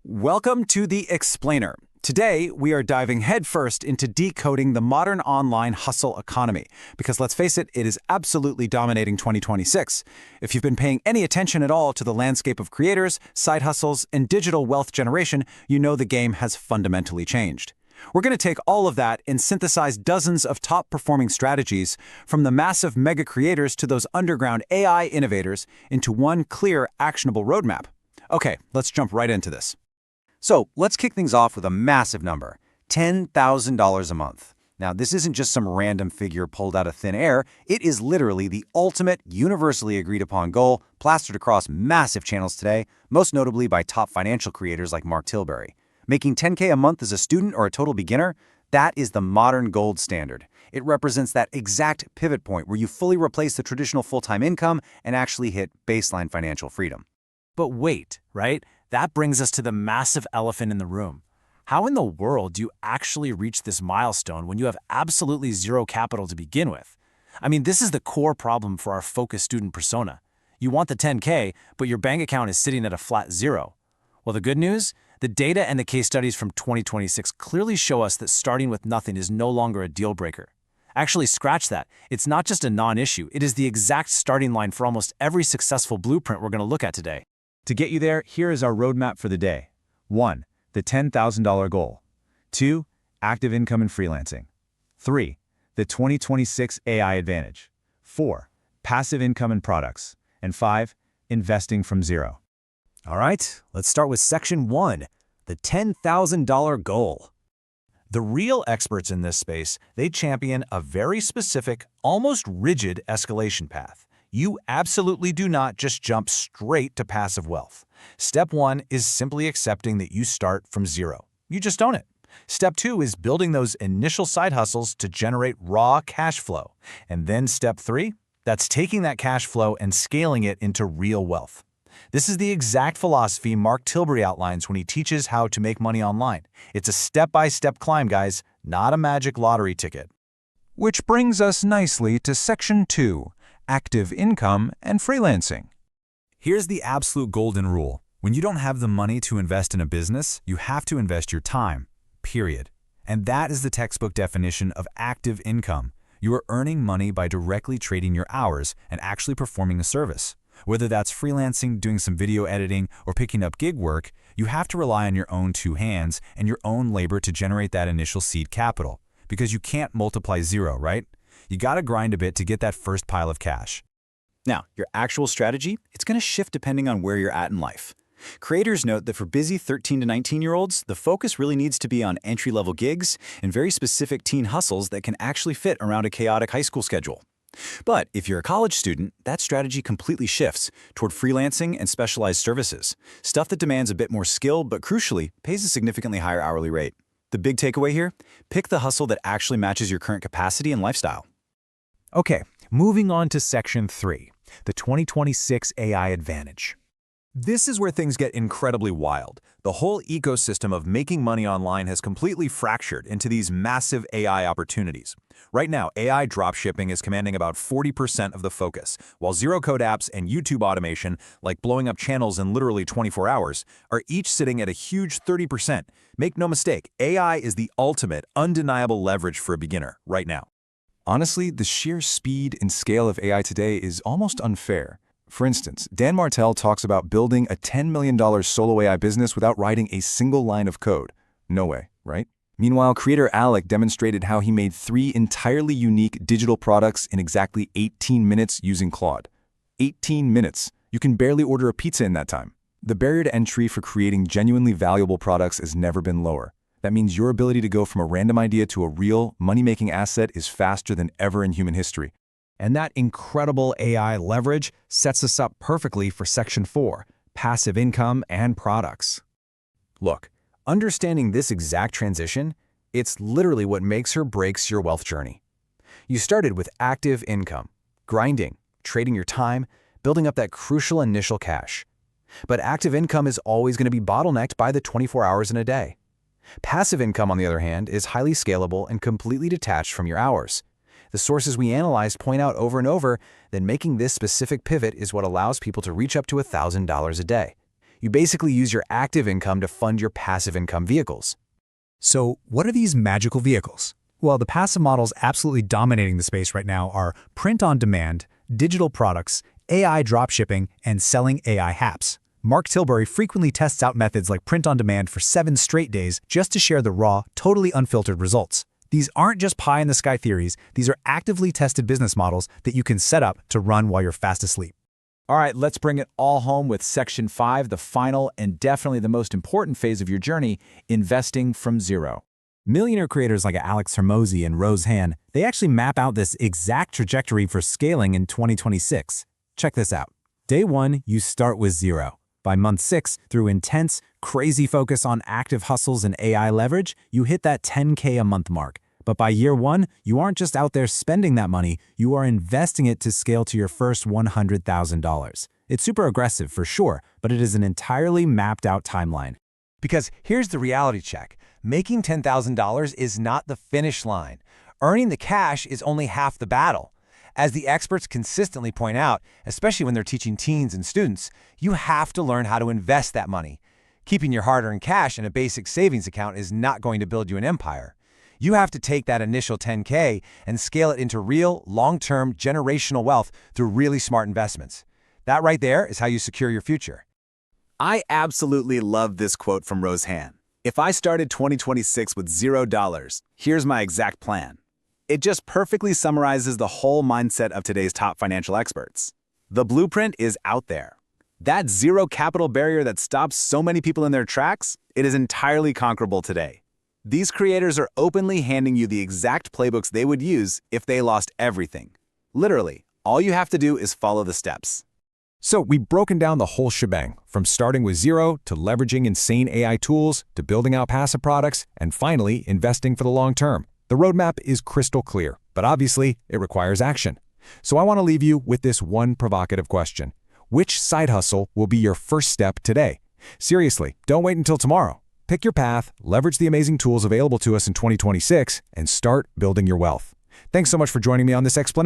Welcome to The Explainer. Today, we are diving headfirst into decoding the modern online hustle economy, because let's face it, it is absolutely dominating 2026. If you've been paying any attention at all to the landscape of creators, side hustles, and digital wealth generation, you know the game has fundamentally changed. We're going to take all of that and synthesize dozens of top-performing strategies, from the massive mega creators to those underground AI innovators, into one clear, actionable roadmap. Okay, let's jump right into this. So let's kick things off with a massive number, $10,000 a month. Now, this isn't just some random figure pulled out of thin air. It is literally the ultimate, universally agreed upon goal, plastered across massive channels today, most notably by top financial creators like Mark Tilbury. Making $10K a month as a student or a total beginner, that is the modern gold standard. It represents that exact pivot point where you fully replace the traditional full-time income and actually hit baseline financial freedom. But wait, right? That brings us to the massive elephant in the room. How in the world do you actually reach this milestone when you have absolutely zero capital to begin with? I mean, this is the core problem for our focused student persona. You want the 10K, but your bank account is sitting at a flat zero. Well, the good news? The data and the case studies from 2026 clearly show us that starting with nothing is no longer a deal breaker. Actually, scratch that. It's not just a non-issue. It is the exact starting line for almost every successful blueprint we're going to look at today. To get you there, here is our roadmap for the day. 1. The $10,000 goal. 2. Active income and freelancing. 3. The 2026 AI advantage. 4. Passive income and products. And 5. Investing from zero. All right, let's start with Section 1, the $10,000 goal. The real experts in this space, they champion a very specific, almost rigid escalation path. You absolutely do not just jump straight to passive wealth. Step 1 is simply accepting that you start from zero. You just own it. Step 2 is building those initial side hustles to generate raw cash flow. And then Step 3, that's taking that cash flow and scaling it into real wealth. This is the exact philosophy Mark Tilbury outlines when he teaches how to make money online. It's a step-by-step climb, guys, not a magic lottery ticket. Which brings us nicely to Section 2. Active income and freelancing. Here's the absolute golden rule. When you don't have the money to invest in a business, you have to invest your time, period. And that is the textbook definition of active income. You are earning money by directly trading your hours and actually performing a service. Whether that's freelancing, doing some video editing, or picking up gig work, you have to rely on your own two hands and your own labor to generate that initial seed capital. Because you can't multiply zero, right? You gotta grind a bit to get that first pile of cash. Now, your actual strategy, it's going to shift depending on where you're at in life. Creators note that for busy 13 to 19-year-olds, the focus really needs to be on entry-level gigs and very specific teen hustles that can actually fit around a chaotic high school schedule. But if you're a college student, that strategy completely shifts toward freelancing and specialized services, stuff that demands a bit more skill but crucially pays a significantly higher hourly rate. The big takeaway here? Pick the hustle that actually matches your current capacity and lifestyle. Okay, moving on to Section 3, the 2026 AI advantage. This is where things get incredibly wild. The whole ecosystem of making money online has completely fractured into these massive AI opportunities. Right now, AI dropshipping is commanding about 40% of the focus, while zero-code apps and YouTube automation, like blowing up channels in literally 24 hours, are each sitting at a huge 30%. Make no mistake, AI is the ultimate, undeniable leverage for a beginner right now. Honestly, the sheer speed and scale of AI today is almost unfair. For instance, Dan Martell talks about building a $10 million solo AI business without writing a single line of code. No way, right? Meanwhile, creator Alec demonstrated how he made 3 entirely unique digital products in exactly 18 minutes using Claude. 18 minutes. You can barely order a pizza in that time. The barrier to entry for creating genuinely valuable products has never been lower. That means your ability to go from a random idea to a real, money-making asset is faster than ever in human history. And that incredible AI leverage sets us up perfectly for Section 4, passive income and products. Look, understanding this exact transition, it's literally what makes or breaks your wealth journey. You started with active income, grinding, trading your time, building up that crucial initial cash. But active income is always going to be bottlenecked by the 24 hours in a day. Passive income, on the other hand, is highly scalable and completely detached from your hours. The sources we analyzed point out over and over that making this specific pivot is what allows people to reach up to $1,000 a day. You basically use your active income to fund your passive income vehicles. So what are these magical vehicles? Well, the passive models absolutely dominating the space right now are print-on-demand, digital products, AI dropshipping, and selling AI apps. Mark Tilbury frequently tests out methods like print-on-demand for 7 straight days just to share the raw, totally unfiltered results. These aren't just pie-in-the-sky theories, these are actively tested business models that you can set up to run while you're fast asleep. All right, let's bring it all home with Section 5, the final and definitely the most important phase of your journey, investing from zero. Millionaire creators like Alex Hormozi and Rose Han, they actually map out this exact trajectory for scaling in 2026. Check this out. Day 1, you start with zero. By month 6, through intense, crazy focus on active hustles and AI leverage, you hit that 10K a month mark. But by year 1, you aren't just out there spending that money, you are investing it to scale to your first $100,000. It's super aggressive for sure, but it is an entirely mapped out timeline. Because here's the reality check. Making $10,000 is not the finish line. Earning the cash is only half the battle. As the experts consistently point out, especially when they're teaching teens and students, you have to learn how to invest that money. Keeping your hard-earned cash in a basic savings account is not going to build you an empire. You have to take that initial 10K and scale it into real, long-term, generational wealth through really smart investments. That right there is how you secure your future. I absolutely love this quote from Rose Han. If I started 2026 with $0, here's my exact plan. It just perfectly summarizes the whole mindset of today's top financial experts. The blueprint is out there. That zero capital barrier that stops so many people in their tracks, it is entirely conquerable today. These creators are openly handing you the exact playbooks they would use if they lost everything. Literally, all you have to do is follow the steps. So we've broken down the whole shebang, from starting with zero to leveraging insane AI tools to building out passive products and finally investing for the long term. The roadmap is crystal clear, but obviously it requires action. So I want to leave you with this one provocative question. Which side hustle will be your first step today? Seriously, don't wait until tomorrow. Pick your path, leverage the amazing tools available to us in 2026, and start building your wealth. Thanks so much for joining me on this explanation.